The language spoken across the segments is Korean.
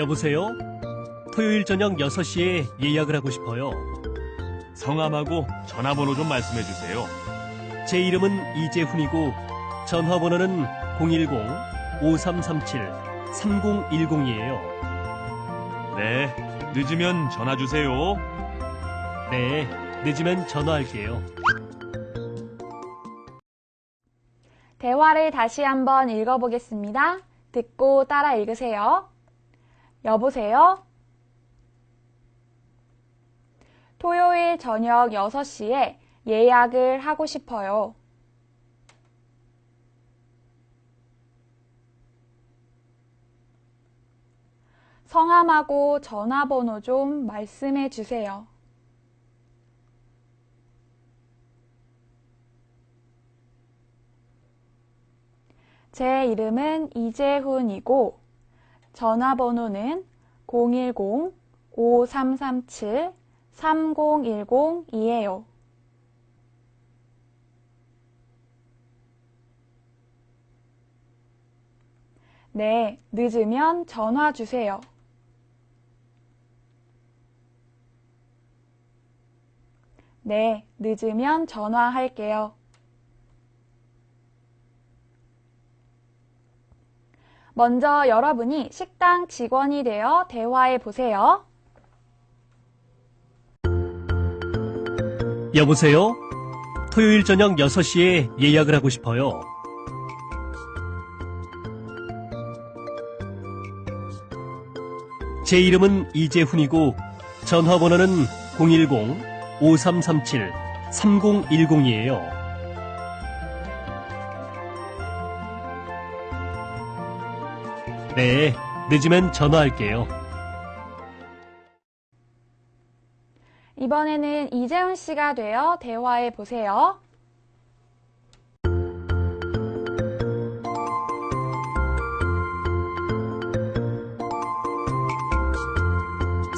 여보세요? 토요일 저녁 6시에 예약을 하고 싶어요. 성함하고 전화번호 좀 말씀해 주세요. 제 이름은 이재훈이고 전화번호는 010-5337-3010이에요. 네, 늦으면 전화 주세요. 네, 늦으면 전화할게요. 대화를 다시 한번 읽어보겠습니다. 듣고 따라 읽으세요. 여보세요? 토요일 저녁 6시에 예약을 하고 싶어요. 성함하고 전화번호 좀 말씀해 주세요. 제 이름은 이재훈이고 전화번호는 010-5337-3010이에요. 네, 늦으면 전화 주세요. 네, 늦으면 전화할게요. 먼저 여러분이 식당 직원이 되어 대화해 보세요. 여보세요? 토요일 저녁 6시에 예약을 하고 싶어요. 제 이름은 이재훈이고 전화번호는 010-5337-3010이에요. 네, 늦으면 전화할게요. 이번에는 이재훈 씨가 되어 대화해 보세요.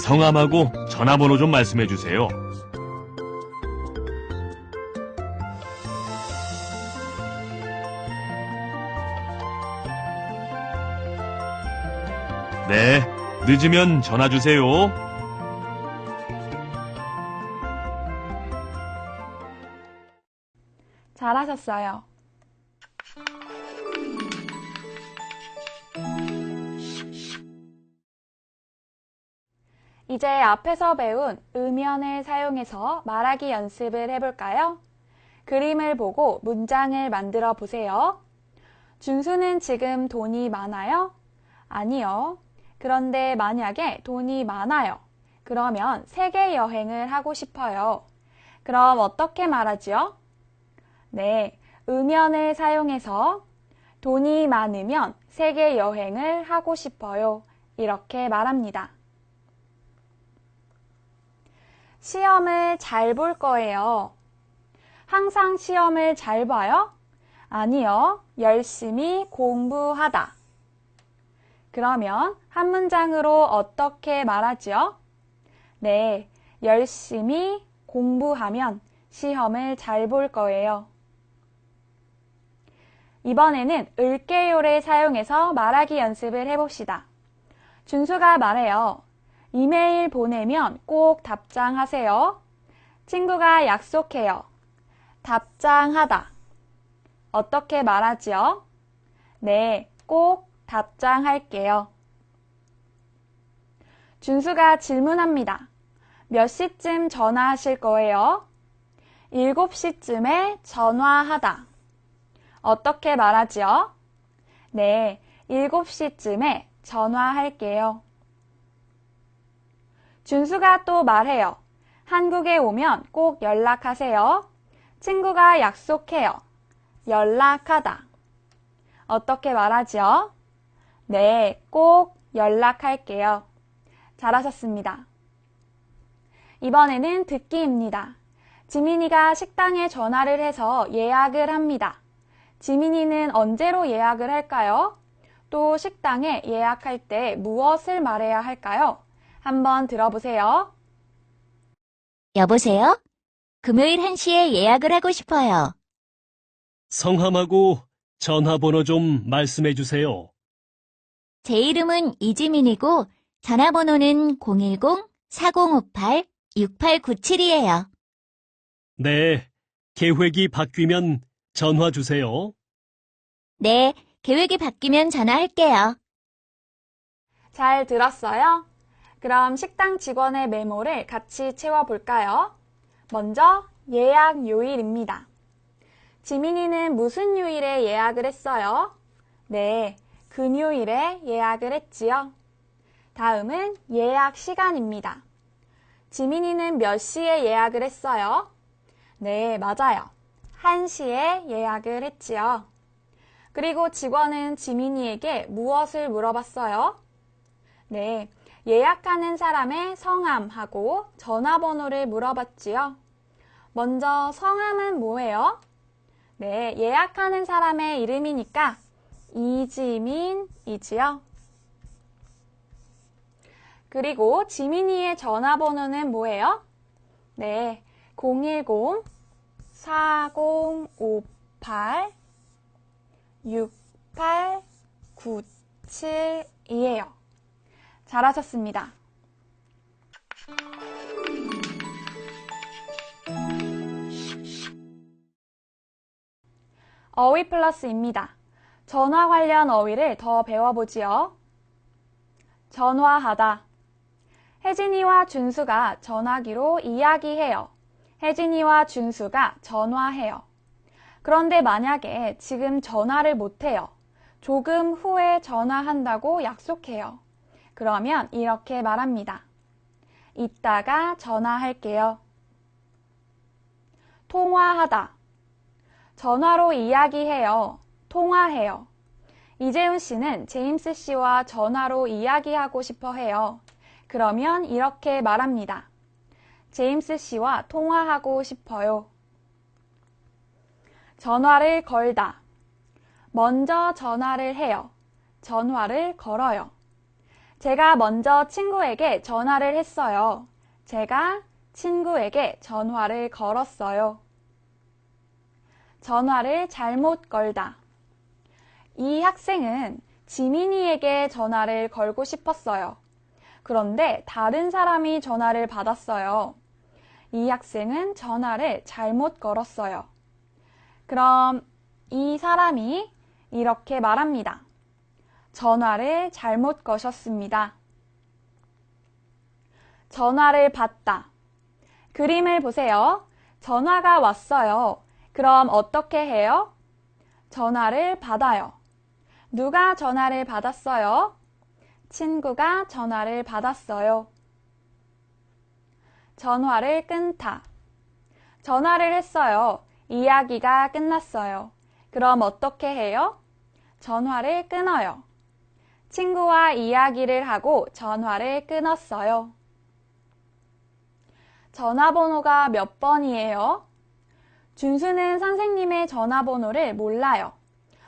성함하고 전화번호 좀 말씀해 주세요. 네, 늦으면 전화 주세요. 잘하셨어요. 이제 앞에서 배운 음연을 사용해서 말하기 연습을 해볼까요? 그림을 보고 문장을 만들어 보세요. 준수는 지금 돈이 많아요? 아니요. 그런데 만약에 돈이 많아요. 그러면 세계 여행을 하고 싶어요. 그럼 어떻게 말하지요? 네, 음연을 사용해서 돈이 많으면 세계 여행을 하고 싶어요. 이렇게 말합니다. 시험을 잘 볼 거예요. 항상 시험을 잘 봐요? 아니요. 열심히 공부하다. 그러면 한 문장으로 어떻게 말하지요? 네, 열심히 공부하면 시험을 잘 볼 거예요. 이번에는 을게요를 사용해서 말하기 연습을 해봅시다. 준수가 말해요. 이메일 보내면 꼭 답장하세요. 친구가 약속해요. 답장하다. 어떻게 말하지요? 네, 꼭 답장할게요. 준수가 질문합니다. 몇 시쯤 전화하실 거예요? 7시쯤에 전화하다. 어떻게 말하지요? 네, 7시쯤에 전화할게요. 준수가 또 말해요. 한국에 오면 꼭 연락하세요. 친구가 약속해요. 연락하다. 어떻게 말하지요? 네, 꼭 연락할게요. 잘하셨습니다. 이번에는 듣기입니다. 지민이가 식당에 전화를 해서 예약을 합니다. 지민이는 언제로 예약을 할까요? 또 식당에 예약할 때 무엇을 말해야 할까요? 한번 들어보세요. 여보세요? 금요일 1시에 예약을 하고 싶어요. 성함하고 전화번호 좀 말씀해 주세요. 제 이름은 이지민이고 전화번호는 010-4058-6897이에요. 네, 계획이 바뀌면 전화 주세요. 네, 계획이 바뀌면 전화할게요. 잘 들었어요? 그럼 식당 직원의 메모를 같이 채워볼까요? 먼저 예약 요일입니다. 지민이는 무슨 요일에 예약을 했어요? 네, 금요일에 예약을 했지요. 다음은 예약 시간입니다. 지민이는 몇 시에 예약을 했어요? 네, 맞아요. 1시에 예약을 했지요. 그리고 직원은 지민이에게 무엇을 물어봤어요? 네, 예약하는 사람의 성함하고 전화번호를 물어봤지요. 먼저 성함은 뭐예요? 네, 예약하는 사람의 이름이니까 이지민이지요. 그리고 지민이의 전화번호는 뭐예요? 네, 010-4058-6897이에요. 잘하셨습니다. 어휘 플러스입니다. 전화 관련 어휘를 더 배워보지요. 전화하다. 혜진이와 준수가 전화기로 이야기해요. 혜진이와 준수가 전화해요. 그런데 만약에 지금 전화를 못해요. 조금 후에 전화한다고 약속해요. 그러면 이렇게 말합니다. 이따가 전화할게요. 통화하다. 전화로 이야기해요. 통화해요. 이재훈 씨는 제임스 씨와 전화로 이야기하고 싶어 해요. 그러면 이렇게 말합니다. 제임스 씨와 통화하고 싶어요. 전화를 걸다. 먼저 전화를 해요. 전화를 걸어요. 제가 먼저 친구에게 전화를 했어요. 제가 친구에게 전화를 걸었어요. 전화를 잘못 걸다. 이 학생은 지민이에게 전화를 걸고 싶었어요. 그런데 다른 사람이 전화를 받았어요. 이 학생은 전화를 잘못 걸었어요. 그럼 이 사람이 이렇게 말합니다. 전화를 잘못 거셨습니다. 전화를 받다. 그림을 보세요. 전화가 왔어요. 그럼 어떻게 해요? 전화를 받아요. 누가 전화를 받았어요? 친구가 전화를 받았어요. 전화를 끊다. 전화를 했어요. 이야기가 끝났어요. 그럼 어떻게 해요? 전화를 끊어요. 친구와 이야기를 하고 전화를 끊었어요. 전화번호가 몇 번이에요? 준수는 선생님의 전화번호를 몰라요.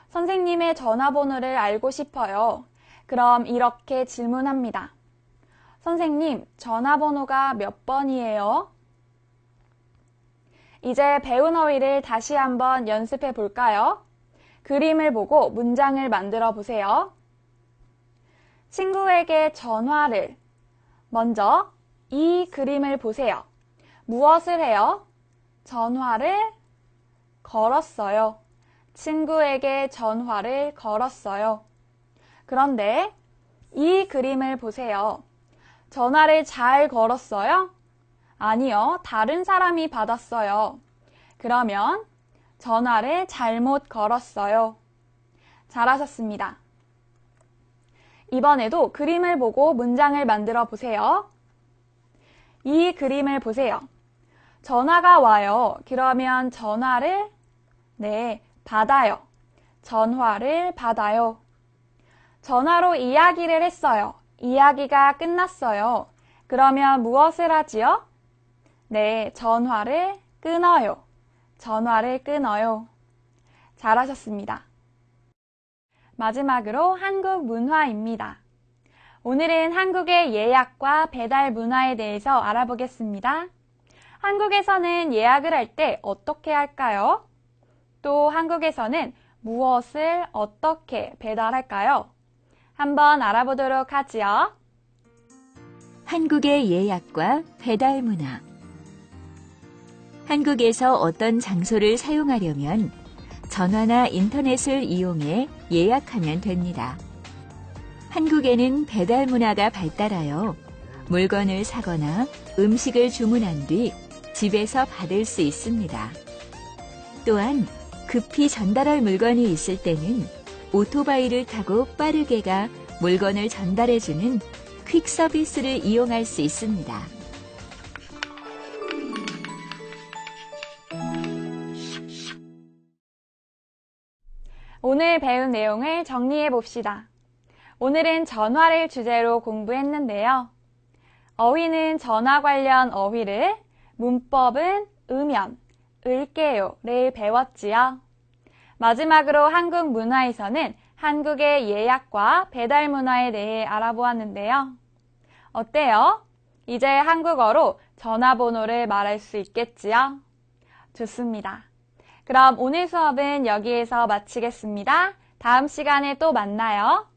선생님의 전화번호를 알고 싶어요. 그럼 이렇게 질문합니다. 선생님, 전화번호가 몇 번이에요? 이제 배운 어휘를 다시 한번 연습해 볼까요? 그림을 보고 문장을 만들어 보세요. 친구에게 전화를. 먼저 이 그림을 보세요. 무엇을 해요? 전화를 걸었어요. 친구에게 전화를 걸었어요. 그런데 이 그림을 보세요. 전화를 잘 걸었어요? 아니요, 다른 사람이 받았어요. 그러면 전화를 잘못 걸었어요. 잘하셨습니다. 이번에도 그림을 보고 문장을 만들어 보세요. 이 그림을 보세요. 전화가 와요. 그러면 전화를 받아요. 전화를 받아요. 전화로 이야기를 했어요. 이야기가 끝났어요. 그러면 무엇을 하지요? 전화를 끊어요. 전화를 끊어요. 잘하셨습니다. 마지막으로 한국 문화입니다. 오늘은 한국의 예약과 배달 문화에 대해서 알아보겠습니다. 한국에서는 예약을 할 때 어떻게 할까요? 또 한국에서는 무엇을 어떻게 배달할까요? 한번 알아보도록 하지요. 한국의 예약과 배달 문화. 한국에서 어떤 장소를 사용하려면 전화나 인터넷을 이용해 예약하면 됩니다. 한국에는 배달 문화가 발달하여 물건을 사거나 음식을 주문한 뒤 집에서 받을 수 있습니다. 또한 급히 전달할 물건이 있을 때는 오토바이를 타고 빠르게 가 물건을 전달해주는 퀵 서비스를 이용할 수 있습니다. 오늘 배운 내용을 정리해 봅시다. 오늘은 전화를 주제로 공부했는데요. 어휘는 전화 관련 어휘를, 문법은 음연, 을게요를 배웠지요. 마지막으로 한국 문화에서는 한국의 예약과 배달 문화에 대해 알아보았는데요. 어때요? 이제 한국어로 전화번호를 말할 수 있겠지요? 좋습니다. 그럼 오늘 수업은 여기에서 마치겠습니다. 다음 시간에 또 만나요.